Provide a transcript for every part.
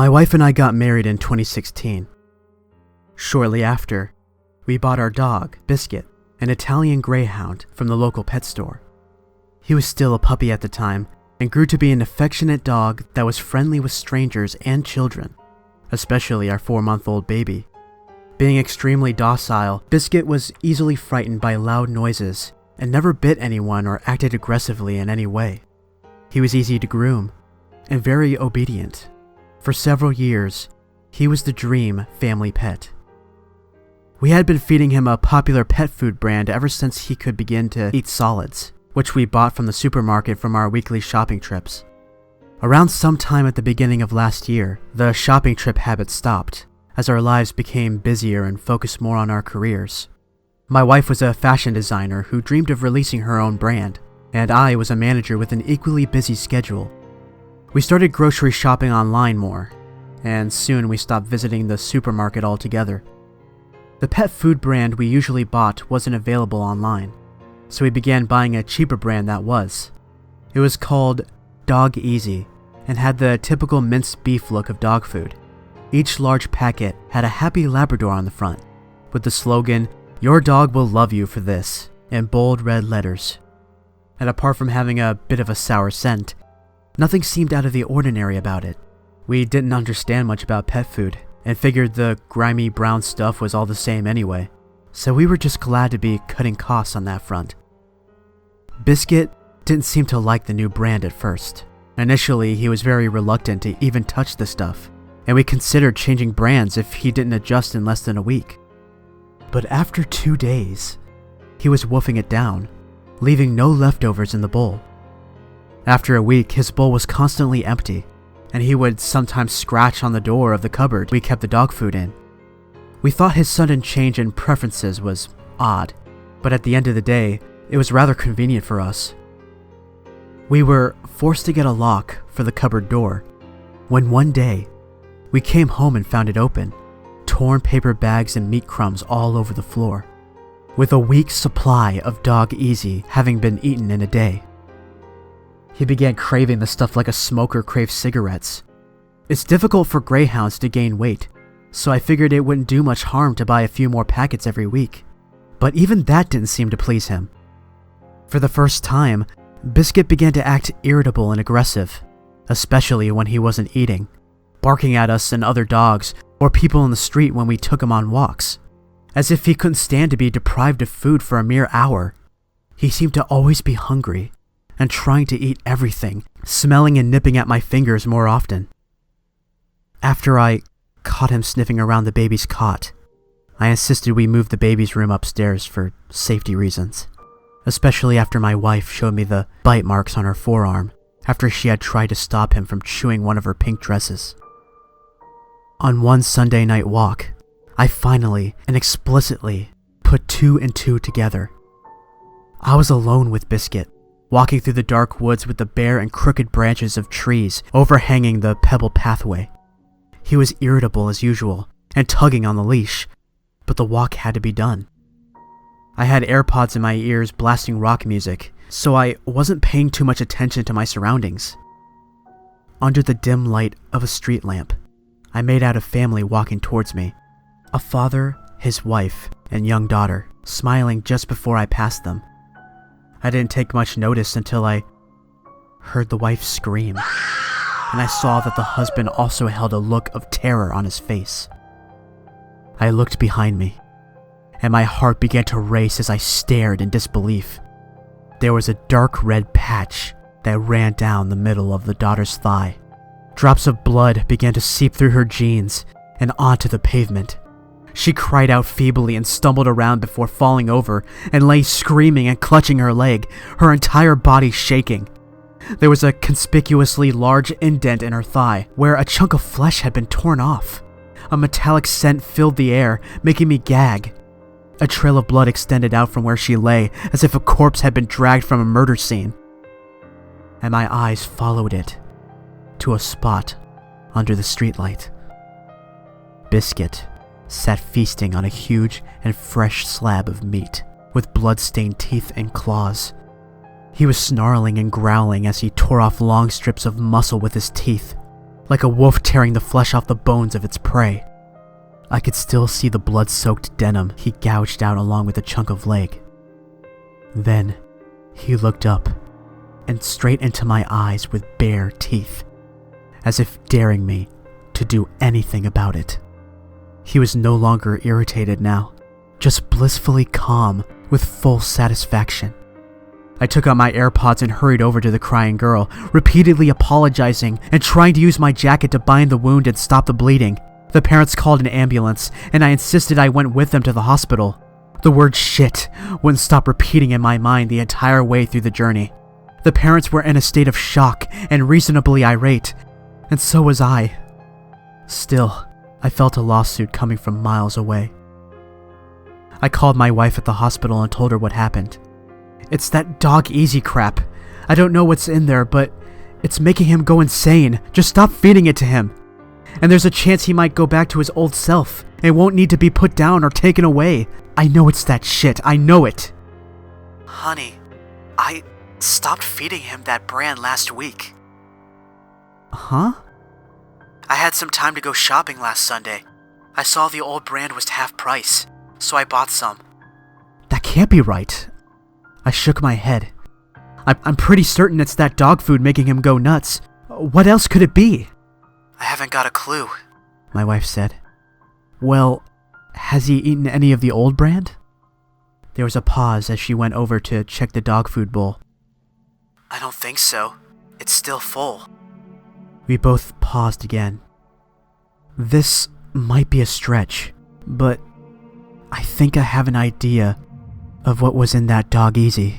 My wife and I got married in 2016. Shortly after, we bought our dog, Biscuit, an Italian greyhound from the local pet store. He was still a puppy at the time and grew to be an affectionate dog that was friendly with strangers and children, especially our 4-month-old baby. Being extremely docile, Biscuit was easily frightened by loud noises and never bit anyone or acted aggressively in any way. He was easy to groom and very obedient. For several years, he was the dream family pet. We had been feeding him a popular pet food brand ever since he could begin to eat solids, which we bought from the supermarket from our weekly shopping trips. Around sometime at the beginning of last year, the shopping trip habit stopped, as our lives became busier and focused more on our careers. My wife was a fashion designer who dreamed of releasing her own brand, and I was a manager with an equally busy schedule. We started grocery shopping online more, and soon we stopped visiting the supermarket altogether. The pet food brand we usually bought wasn't available online, so we began buying a cheaper brand that was. It was called Dog Easy and had the typical minced beef look of dog food. Each large packet had a happy Labrador on the front, with the slogan, "Your dog will love you for this," in bold red letters. And apart from having a bit of a sour scent, nothing seemed out of the ordinary about it. We didn't understand much about pet food, and figured the grimy brown stuff was all the same anyway, so we were just glad to be cutting costs on that front. Biscuit didn't seem to like the new brand at first. Initially, he was very reluctant to even touch the stuff, and we considered changing brands if he didn't adjust in less than a week. But after 2 days, he was wolfing it down, leaving no leftovers in the bowl. After a week, his bowl was constantly empty, and he would sometimes scratch on the door of the cupboard we kept the dog food in. We thought his sudden change in preferences was odd, but at the end of the day, it was rather convenient for us. We were forced to get a lock for the cupboard door, when one day, we came home and found it open, torn paper bags and meat crumbs all over the floor, with a week's supply of Dog Easy having been eaten in a day. He began craving the stuff like a smoker craves cigarettes. It's difficult for greyhounds to gain weight, so I figured it wouldn't do much harm to buy a few more packets every week. But even that didn't seem to please him. For the first time, Biscuit began to act irritable and aggressive, especially when he wasn't eating, barking at us and other dogs or people in the street when we took him on walks, as if he couldn't stand to be deprived of food for a mere hour. He seemed to always be hungry and trying to eat everything, smelling and nipping at my fingers more often. After I caught him sniffing around the baby's cot, I insisted we move the baby's room upstairs for safety reasons, especially after my wife showed me the bite marks on her forearm after she had tried to stop him from chewing one of her pink dresses. On one Sunday night walk, I finally and explicitly put 2 and 2 together. I was alone with Biscuit, walking through the dark woods with the bare and crooked branches of trees overhanging the pebbled pathway. He was irritable as usual and tugging on the leash, but the walk had to be done. I had AirPods in my ears blasting rock music, so I wasn't paying too much attention to my surroundings. Under the dim light of a street lamp, I made out a family walking towards me. A father, his wife, and young daughter, smiling just before I passed them. I didn't take much notice until I heard the wife scream, and I saw that the husband also held a look of terror on his face. I looked behind me, and my heart began to race as I stared in disbelief. There was a dark red patch that ran down the middle of the daughter's thigh. Drops of blood began to seep through her jeans and onto the pavement. She cried out feebly and stumbled around before falling over and lay screaming and clutching her leg, her entire body shaking. There was a conspicuously large indent in her thigh where a chunk of flesh had been torn off. A metallic scent filled the air, making me gag. A trail of blood extended out from where she lay, as if a corpse had been dragged from a murder scene. And my eyes followed it to a spot under the streetlight. Biscuit sat feasting on a huge and fresh slab of meat, with blood-stained teeth and claws. He was snarling and growling as he tore off long strips of muscle with his teeth, like a wolf tearing the flesh off the bones of its prey. I could still see the blood-soaked denim he gouged out along with a chunk of leg. Then, he looked up, and straight into my eyes with bare teeth, as if daring me to do anything about it. He was no longer irritated now, just blissfully calm with full satisfaction. I took out my AirPods and hurried over to the crying girl, repeatedly apologizing and trying to use my jacket to bind the wound and stop the bleeding. The parents called an ambulance, and I insisted I went with them to the hospital. The word shit wouldn't stop repeating in my mind the entire way through the journey. The parents were in a state of shock and reasonably irate, and so was I. Still, I felt a lawsuit coming from miles away. I called my wife at the hospital and told her what happened. It's that dog easy crap. I don't know what's in there, but it's making him go insane. Just stop feeding it to him. And there's a chance he might go back to his old self and won't need to be put down or taken away. I know it's that shit. I know it. Honey, I stopped feeding him that brand last week. Huh? I had some time to go shopping last Sunday. I saw the old brand was half price, so I bought some. That can't be right. I shook my head. I'm pretty certain it's that dog food making him go nuts. What else could it be? I haven't got a clue, my wife said. Well, has he eaten any of the old brand? There was a pause as she went over to check the dog food bowl. I don't think so. It's still full. We both paused again. This might be a stretch, but I think I have an idea of what was in that dog easy.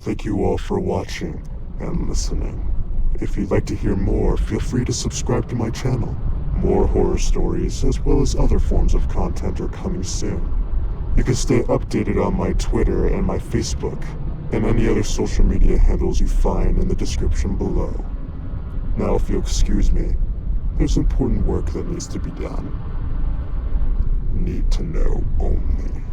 Thank you all for watching and listening. If you'd like to hear more, feel free to subscribe to my channel. More horror stories, as well as other forms of content, are coming soon. You can stay updated on my Twitter and my Facebook, and any other social media handles you find in the description below. Now, if you'll excuse me, there's important work that needs to be done. Need to know only.